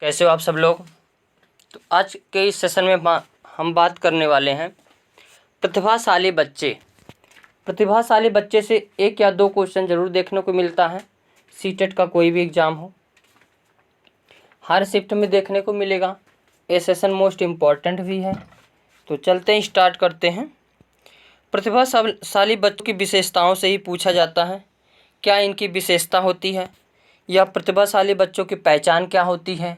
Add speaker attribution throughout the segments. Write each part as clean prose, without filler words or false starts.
Speaker 1: कैसे हो आप सब लोग। तो आज के इस सेशन में हम बात करने वाले हैं प्रतिभाशाली बच्चे। प्रतिभाशाली बच्चे से एक या दो क्वेश्चन ज़रूर देखने को मिलता है। सीटेट का कोई भी एग्ज़ाम हो, हर शिफ्ट में देखने को मिलेगा। ये सेशन मोस्ट इम्पॉर्टेंट भी है। तो चलते हैं, स्टार्ट करते हैं। प्रतिभाशाली बच्चों की विशेषताओं से ही पूछा जाता है, क्या इनकी विशेषता होती है, या प्रतिभाशाली बच्चों की पहचान क्या होती है,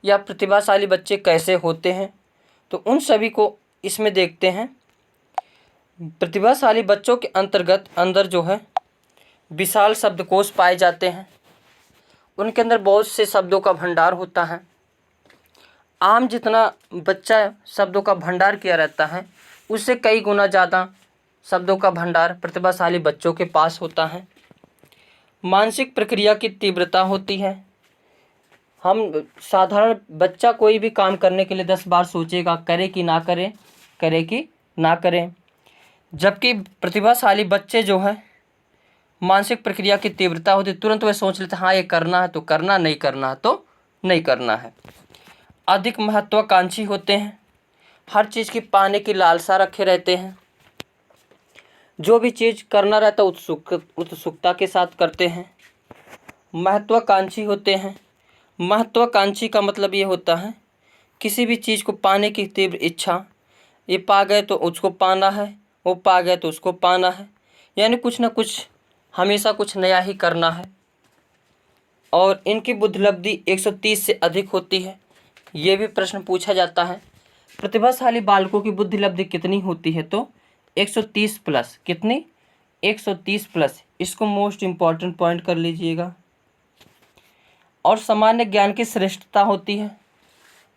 Speaker 1: या प्रतिभाशाली बच्चे कैसे होते हैं। तो उन सभी को इसमें देखते हैं। प्रतिभाशाली बच्चों के अंदर जो है विशाल शब्दकोश पाए जाते हैं। उनके अंदर बहुत से शब्दों का भंडार होता है। आम जितना बच्चा शब्दों का भंडार किया रहता है, उससे कई गुना ज़्यादा शब्दों का भंडार प्रतिभाशाली बच्चों के पास होता है। मानसिक प्रक्रिया की तीव्रता होती है। हम साधारण बच्चा कोई भी काम करने के लिए 10 बार सोचेगा, करे कि ना करे, करे कि ना करें। जबकि प्रतिभाशाली बच्चे जो हैं, मानसिक प्रक्रिया की तीव्रता होती है, तुरंत वह सोच लेते हैं हाँ ये करना है तो करना, नहीं करना है तो नहीं करना है। अधिक महत्वाकांक्षी होते हैं, हर चीज़ की पाने की लालसा रखे रहते हैं। जो भी चीज़ करना रहता है उत्सुकता के साथ करते हैं। महत्वाकांक्षी होते हैं। महत्वाकांक्षी का मतलब ये होता है किसी भी चीज़ को पाने की तीव्र इच्छा। ये पा गए तो उसको पाना है, वो पा गए तो उसको पाना है, यानी कुछ ना कुछ हमेशा कुछ नया ही करना है। और इनकी बुद्धिलब्धि 130 से अधिक होती है। ये भी प्रश्न पूछा जाता है, प्रतिभाशाली बालकों की बुद्धिलब्धि कितनी होती है, तो 130 प्लस। कितनी? 130 प्लस। इसको मोस्ट इम्पॉर्टेंट पॉइंट कर लीजिएगा। और सामान्य ज्ञान की श्रेष्ठता होती है।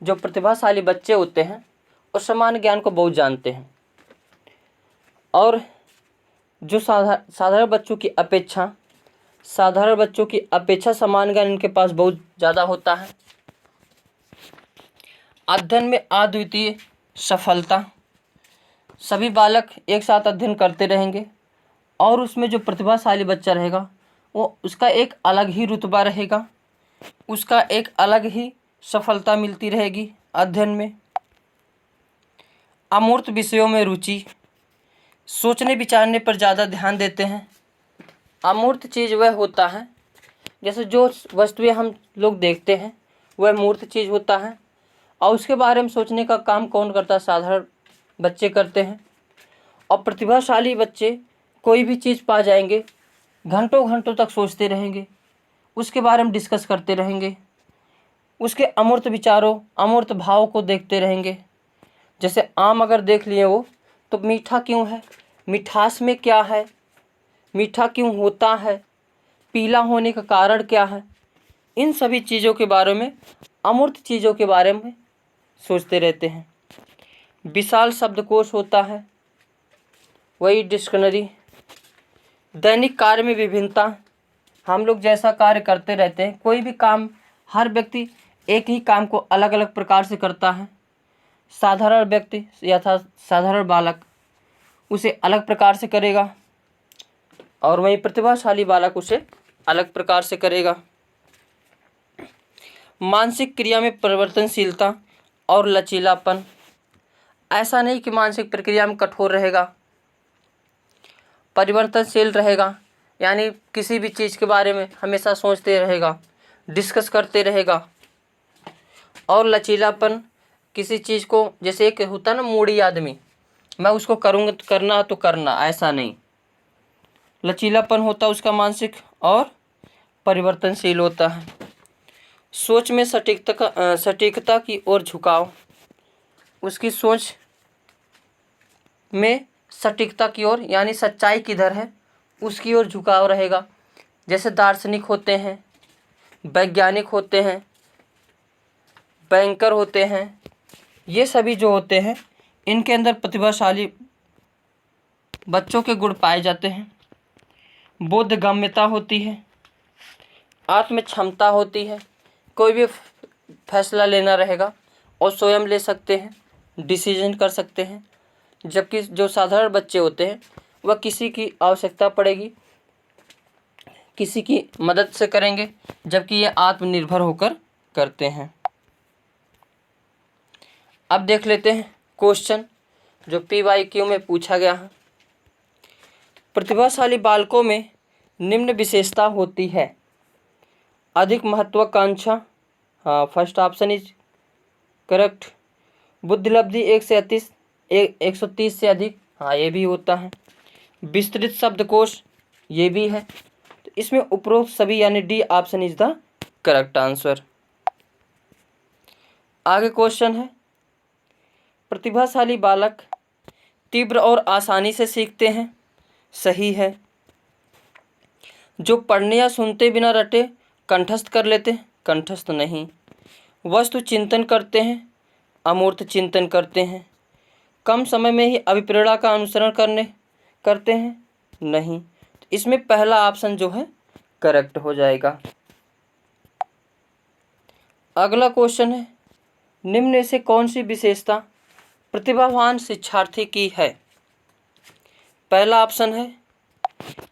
Speaker 1: जो प्रतिभाशाली बच्चे होते हैं वो सामान्य ज्ञान को बहुत जानते हैं, और जो साधारण बच्चों की अपेक्षा सामान्य ज्ञान इनके पास बहुत ज़्यादा होता है। अध्ययन में अद्वितीय सफलता। सभी बालक एक साथ अध्ययन करते रहेंगे, और उसमें जो प्रतिभाशाली बच्चा रहेगा वो उसका एक अलग ही रुतबा रहेगा, उसका एक अलग ही सफलता मिलती रहेगी अध्ययन में। अमूर्त विषयों में रुचि, सोचने विचारने पर ज़्यादा ध्यान देते हैं। अमूर्त चीज़ वह होता है, जैसे जो वस्तुएं हम लोग देखते हैं वह मूर्त चीज़ होता है, और उसके बारे में सोचने का काम कौन करता है? साधारण बच्चे करते हैं। और प्रतिभाशाली बच्चे कोई भी चीज़ पा जाएंगे, घंटों घंटों तक सोचते रहेंगे, उसके बारे में डिस्कस करते रहेंगे, उसके अमूर्त विचारों, अमूर्त भाव को देखते रहेंगे। जैसे आम अगर देख लिए वो, तो मीठा क्यों है, मिठास में क्या है, मीठा क्यों होता है, पीला होने का कारण क्या है, इन सभी चीज़ों के बारे में, अमूर्त चीज़ों के बारे में सोचते रहते हैं। विशाल शब्दकोश होता है, वही डिक्शनरी। दैनिक कार्य में विभिन्नता। हम लोग जैसा कार्य करते रहते हैं, कोई भी काम, हर व्यक्ति एक ही काम को अलग अलग प्रकार से करता है। साधारण व्यक्ति या साधारण बालक उसे अलग प्रकार से करेगा, और वहीं प्रतिभाशाली बालक उसे अलग प्रकार से करेगा। मानसिक क्रिया में परिवर्तनशीलता और लचीलापन। ऐसा नहीं कि मानसिक प्रक्रिया में कठोर रहेगा, परिवर्तनशील रहेगा, यानी किसी भी चीज़ के बारे में हमेशा सोचते रहेगा, डिस्कस करते रहेगा। और लचीलापन, किसी चीज़ को, जैसे एक होता है ना मूडी आदमी, मैं उसको करूँगा तो करना तो करना, ऐसा नहीं। लचीलापन होता है उसका मानसिक, और परिवर्तनशील होता है। सोच में सटीकता की ओर झुकाव। उसकी सोच में सटीकता की ओर, यानी सच्चाई किधर है उसकी ओर झुकाव रहेगा। जैसे दार्शनिक होते हैं, वैज्ञानिक होते हैं, बैंकर होते हैं, ये सभी जो होते हैं इनके अंदर प्रतिभाशाली बच्चों के गुण पाए जाते हैं। बोधगम्यता होती है, आत्म क्षमता होती है, कोई भी फैसला लेना रहेगा और स्वयं ले सकते हैं, डिसीजन कर सकते हैं। जबकि जो साधारण बच्चे होते हैं वह किसी की आवश्यकता पड़ेगी, किसी की मदद से करेंगे, जबकि ये आत्मनिर्भर होकर करते हैं। अब देख लेते हैं क्वेश्चन जो PYQ में पूछा गया है। प्रतिभाशाली बालकों में निम्न विशेषता होती है। अधिक महत्वाकांक्षा, हाँ फर्स्ट ऑप्शन इज करेक्ट। बुद्धिलब्धि 130 से अधिक, हाँ ये भी होता है। विस्तृत शब्दकोश, ये भी है। तो इसमें उपरोक्त सभी यानी D option is the correct answer. आगे क्वेश्चन है, प्रतिभाशाली बालक तीव्र और आसानी से सीखते हैं। सही है। जो पढ़ने या सुनते बिना रटे कंठस्थ कर लेते हैं। कंठस्थ नहीं। वस्तु चिंतन करते हैं, अमूर्त चिंतन करते हैं। कम समय में ही अभिप्रेरणा का अनुसरण करते हैं। नहीं। तो इसमें पहला ऑप्शन जो है करेक्ट हो जाएगा। अगला क्वेश्चन है, निम्न में से कौन सी विशेषता प्रतिभावान शिक्षार्थी की है। पहला ऑप्शन है,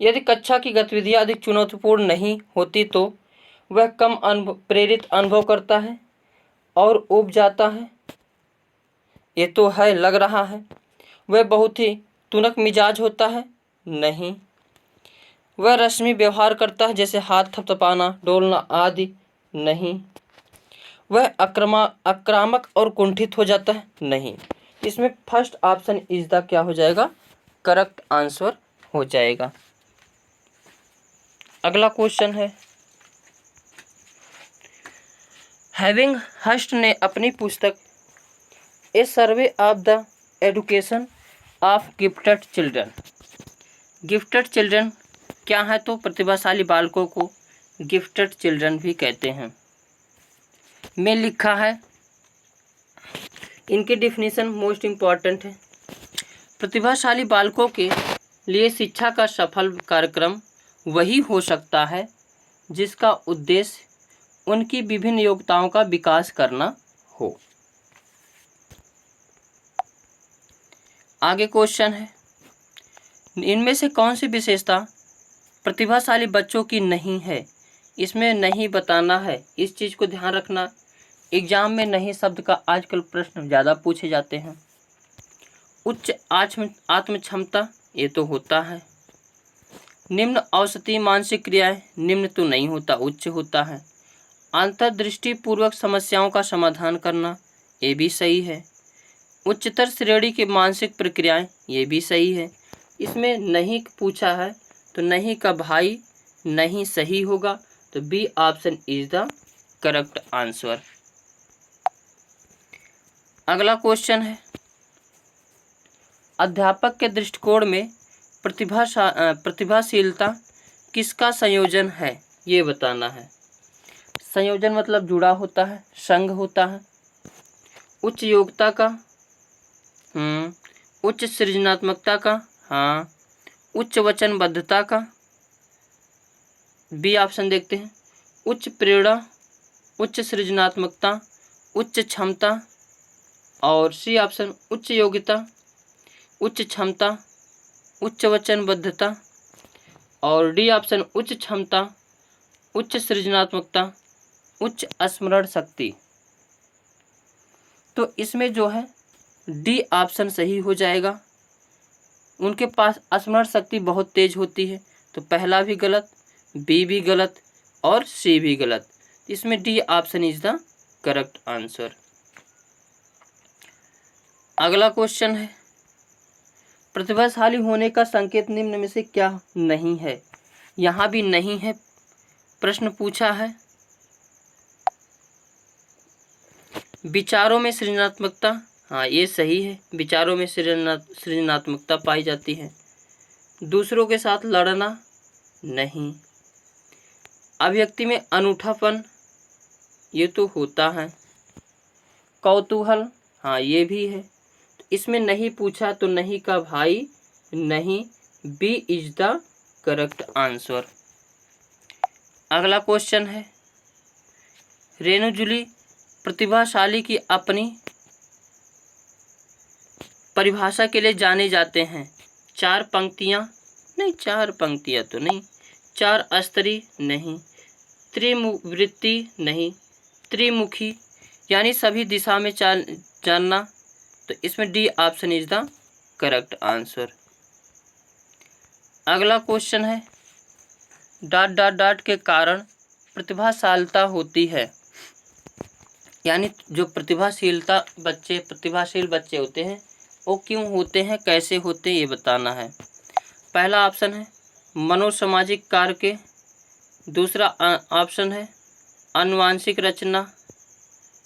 Speaker 1: यदि कक्षा की गतिविधियां अधिक चुनौतीपूर्ण नहीं होती तो वह कम प्रेरित अनुभव करता है और ऊब जाता है। ये तो है, लग रहा है। वह बहुत ही तुनक मिजाज होता है। नहीं। वह रस्मी व्यवहार करता है, जैसे हाथ थपथपाना, डोलना आदि। नहीं। वह आक्रामक और कुंठित हो जाता है। नहीं। इसमें फर्स्ट ऑप्शन इज द क्या हो जाएगा, करेक्ट आंसर हो जाएगा। अगला क्वेश्चन है, हैविंग हस्ट ने अपनी पुस्तक a survey of the education of gifted children, gifted children क्या है, तो प्रतिभाशाली बालकों को गिफ्टेड चिल्ड्रन भी कहते हैं, में लिखा है। इनकी डिफिनीशन मोस्ट इम्पॉर्टेंट है। प्रतिभाशाली बालकों के लिए शिक्षा का सफल कार्यक्रम वही हो सकता है जिसका उद्देश्य उनकी विभिन्न योग्यताओं का विकास करना हो। आगे क्वेश्चन है, इनमें से कौन सी विशेषता प्रतिभाशाली बच्चों की नहीं है। इसमें नहीं बताना है, इस चीज़ को ध्यान रखना। एग्जाम में नहीं शब्द का आजकल प्रश्न ज़्यादा पूछे जाते हैं। उच्च आत्म क्षमता, ये तो होता है। निम्न औसती मानसिक क्रियाएं, निम्न तो नहीं होता, उच्च होता है। अंतर्दृष्टि पूर्वक समस्याओं का समाधान करना, ये भी सही है। उच्चतर श्रेणी की मानसिक प्रक्रियाएं, ये भी सही है। इसमें नहीं पूछा है तो नहीं का भाई नहीं सही होगा, तो B option is the correct answer. अगला क्वेश्चन है, अध्यापक के दृष्टिकोण में प्रतिभाशीलता किसका संयोजन है, ये बताना है। संयोजन मतलब जुड़ा होता है, संग होता है। उच्च योग्यता का, उच्च सृजनात्मकता का, हाँ। उच्च वचनबद्धता का, बी ऑप्शन देखते हैं। उच्च प्रेरणा, उच्च सृजनात्मकता, उच्च क्षमता, और सी ऑप्शन उच्च योग्यता, उच्च क्षमता, उच्च वचनबद्धता, और डी ऑप्शन उच्च क्षमता, उच्च सृजनात्मकता, उच्च स्मरण शक्ति। तो इसमें जो है डी ऑप्शन सही हो जाएगा। उनके पास स्मरण शक्ति बहुत तेज होती है, तो पहला भी गलत, बी भी गलत और सी भी गलत। इसमें D option is the correct answer. अगला क्वेश्चन है, प्रतिभाशाली होने का संकेत निम्न में से क्या नहीं है। यहाँ भी नहीं है प्रश्न पूछा है। विचारों में सृजनात्मकता, हाँ ये सही है। विचारों में सृजनात्मकता पाई जाती है। दूसरों के साथ लड़ना, नहीं। अभिव्यक्ति में अनूठापन, ये तो होता है। कौतूहल, हाँ ये भी है। इसमें नहीं पूछा तो नहीं का भाई नहीं, B is the correct answer. अगला क्वेश्चन है, रेणु जूली प्रतिभाशाली की अपनी परिभाषा के लिए जाने जाते हैं। 4 पंक्तियाँ, नहीं 4 पंक्तियाँ तो नहीं। 4 स्तरीय, नहीं। त्रिवृत्ति, नहीं। त्रिमुखी यानी सभी दिशा में जानना, तो इसमें D option is the correct answer. अगला क्वेश्चन है, डॉट डॉट डॉट के कारण प्रतिभाशालता होती है, यानी जो प्रतिभाशील बच्चे होते हैं वो क्यों होते हैं, कैसे होते हैं, ये बताना है। पहला ऑप्शन है मनोसामाजिक कार्य के, दूसरा ऑप्शन है आनुवांशिक रचना,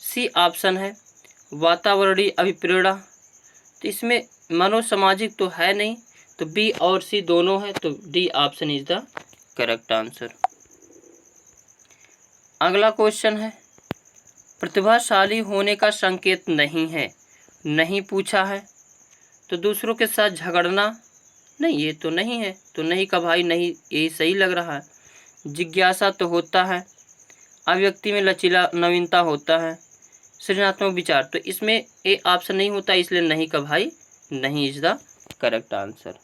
Speaker 1: सी ऑप्शन है वातावरणीय अभिप्रेरणा। तो इसमें मनोसामाजिक तो है नहीं, तो बी और सी दोनों है, तो D option is the correct answer. अगला क्वेश्चन है, प्रतिभाशाली होने का संकेत नहीं है, नहीं पूछा है, तो दूसरों के साथ झगड़ना, नहीं ये तो नहीं है, तो नहीं का भाई नहीं, ये सही लग रहा है। जिज्ञासा तो होता है, अभिव्यक्ति में लचीला नवीनता होता है, सृजनात्मक विचार, तो इसमें ए ऑप्शन नहीं होता, इसलिए नहीं का भाई नहीं इज द करेक्ट आंसर।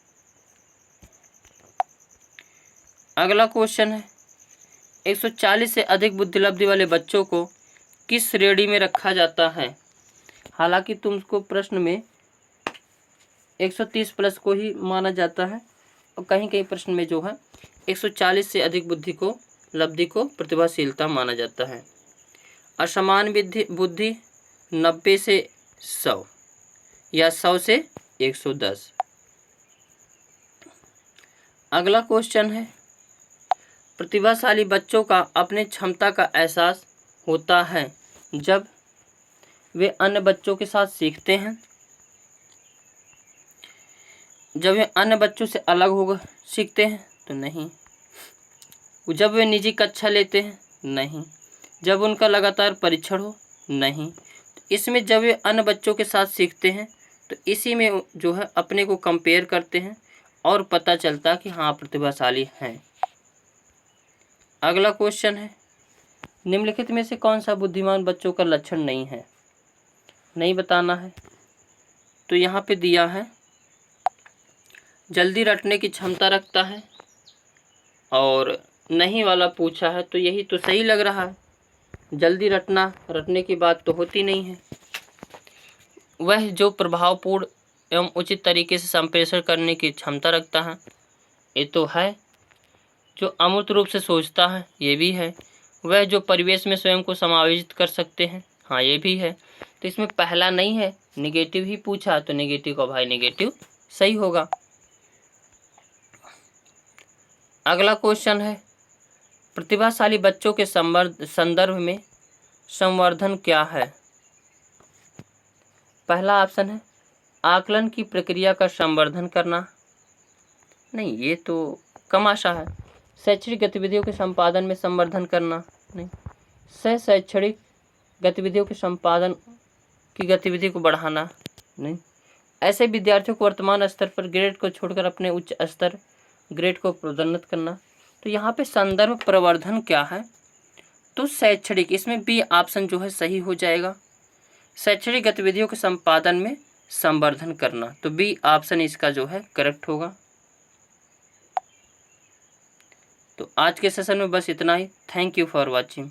Speaker 1: अगला क्वेश्चन है, 140 से अधिक बुद्धिलब्धि वाले बच्चों को किस श्रेणी में रखा जाता है। हालांकि तुमको प्रश्न में 130 प्लस को ही माना जाता है, और कहीं कहीं प्रश्न में जो है 140 से अधिक लब्धि को प्रतिभाशीलता माना जाता है। असमान बुद्धि 90 से 100 या 100 से 110। अगला क्वेश्चन है, प्रतिभाशाली बच्चों का अपने क्षमता का एहसास होता है जब वे अन्य बच्चों के साथ सीखते हैं, जब वे अन्य बच्चों से अलग होकर सीखते हैं, तो नहीं। जब वे निजी कक्षा लेते हैं, नहीं। जब उनका लगातार परीक्षण हो, नहीं। इसमें जब वे अन्य बच्चों के साथ सीखते हैं, तो इसी में जो है अपने को कंपेयर करते हैं और पता चलता कि हाँ प्रतिभाशाली हैं। अगला क्वेश्चन है, निम्नलिखित में से कौन सा बुद्धिमान बच्चों का लक्षण नहीं है, नहीं बताना है। तो यहाँ पे दिया है जल्दी रटने की क्षमता रखता है, और नहीं वाला पूछा है, तो यही तो सही लग रहा है। जल्दी रटने की बात तो होती नहीं है। वह जो प्रभावपूर्ण एवं उचित तरीके से संप्रेषण करने की क्षमता रखता है, ये तो है। जो अमूर्त रूप से सोचता है, ये भी है। वह जो परिवेश में स्वयं को समायोजित कर सकते हैं, हाँ ये भी है। तो इसमें पहला नहीं है, नेगेटिव ही पूछा, तो नेगेटिव का भाई नेगेटिव सही होगा। अगला क्वेश्चन है, प्रतिभाशाली बच्चों के संदर्भ में संवर्धन क्या है। पहला ऑप्शन है आकलन की प्रक्रिया का संवर्धन करना, नहीं ये तो कम आशा है। शैक्षणिक गतिविधियों के संपादन में संवर्धन करना, नहीं। शैक्षणिक गतिविधियों के संपादन की गतिविधि को बढ़ाना, नहीं। ऐसे विद्यार्थियों को वर्तमान स्तर पर ग्रेड को छोड़कर अपने उच्च स्तर ग्रेड को प्रोन्नत करना। तो यहाँ पे संदर्भ प्रवर्धन क्या है, तो शैक्षणिक, इसमें बी ऑप्शन जो है सही हो जाएगा। शैक्षणिक गतिविधियों के संपादन में संवर्धन करना, तो बी ऑप्शन इसका जो है करेक्ट होगा। तो आज के सेशन में बस इतना ही। Thank you for watching.